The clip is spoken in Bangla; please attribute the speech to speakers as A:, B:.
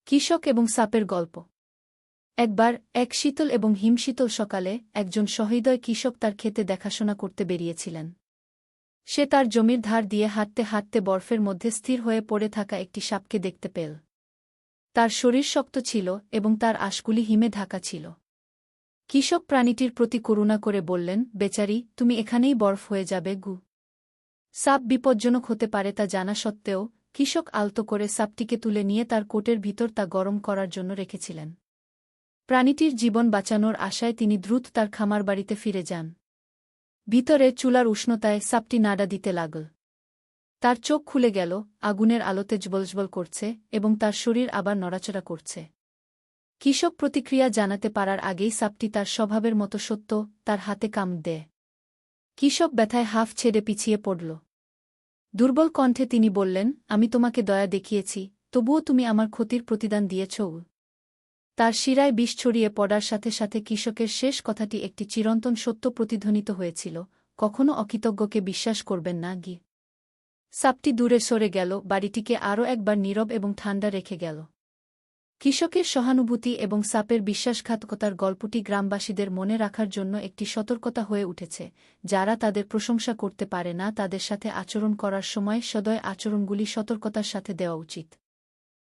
A: কৃষক এবং সাপের গল্প। একবার এক শীতল এবং হিমশীতল সকালে একজন সহৃদয় কৃষক তার ক্ষেতে দেখাশোনা করতে বেরিয়েছিলেন। সে তার জমির ধার দিয়ে হাঁটতে হাঁটতে বরফের মধ্যে স্থির হয়ে পড়ে থাকা একটি সাপকে দেখতে পেল। তার শরীর শক্ত ছিল এবং তার আঁশগুলি হিমে ঢাকা ছিল। কৃষক প্রাণীটির প্রতি করুণা করে বললেন, বেচারি, তুমি এখানেই বরফ হয়ে যাবে গু। সাপ বিপজ্জনক হতে পারে তা জানা সত্ত্বেও কৃষক আলতো করে সাপটিকে তুলে নিয়ে তার কোটের ভিতর তা গরম করার জন্য রেখেছিলেন। প্রাণীটির জীবন বাঁচানোর আশায় তিনি দ্রুত তার খামার বাড়িতে ফিরে যান। ভিতরে চুলার উষ্ণতায় সাপটি নাড়া দিতে লাগল। তার চোখ খুলে গেল, আগুনের আলোতে জ্বলজ্বল করছে এবং তার শরীর আবার নড়াচড়া করছে। কৃষক প্রতিক্রিয়া জানাতে পারার আগেই সাপটি তার স্বভাবের মতো সত্য তার হাতে কামড় দেয়। কৃষক ব্যথায় হাঁফ ছেড়ে পিছিয়ে পড়ল। দুর্বল কণ্ঠে তিনি বললেন, আমি তোমাকে দয়া দেখিয়েছি, তবুও তুমি আমার ক্ষতির প্রতিদান দিয়েছ। তার শিরায় বিষ ছড়িয়ে পড়ার সাথে সাথে কৃষকের শেষ কথাটি একটি চিরন্তন সত্য প্রতিধ্বনিত হয়েছিল, কখনো অকৃতজ্ঞকে বিশ্বাস করবেন না গি। সাপটি দূরে সরে গেল, বাড়িটিকে আরও একবার নীরব এবং ঠান্ডা রেখে গেল। কৃষকের সহানুভূতি এবং সাপের বিশ্বাসঘাতকতার গল্পটি গ্রামবাসীদের মনে রাখার জন্য একটি সতর্কতা হয়ে উঠেছে। যারা তাদের প্রশংসা করতে পারে না তাদের সাথে আচরণ করার সময় সদয় আচরণগুলি সতর্কতার সাথে দেওয়া উচিত।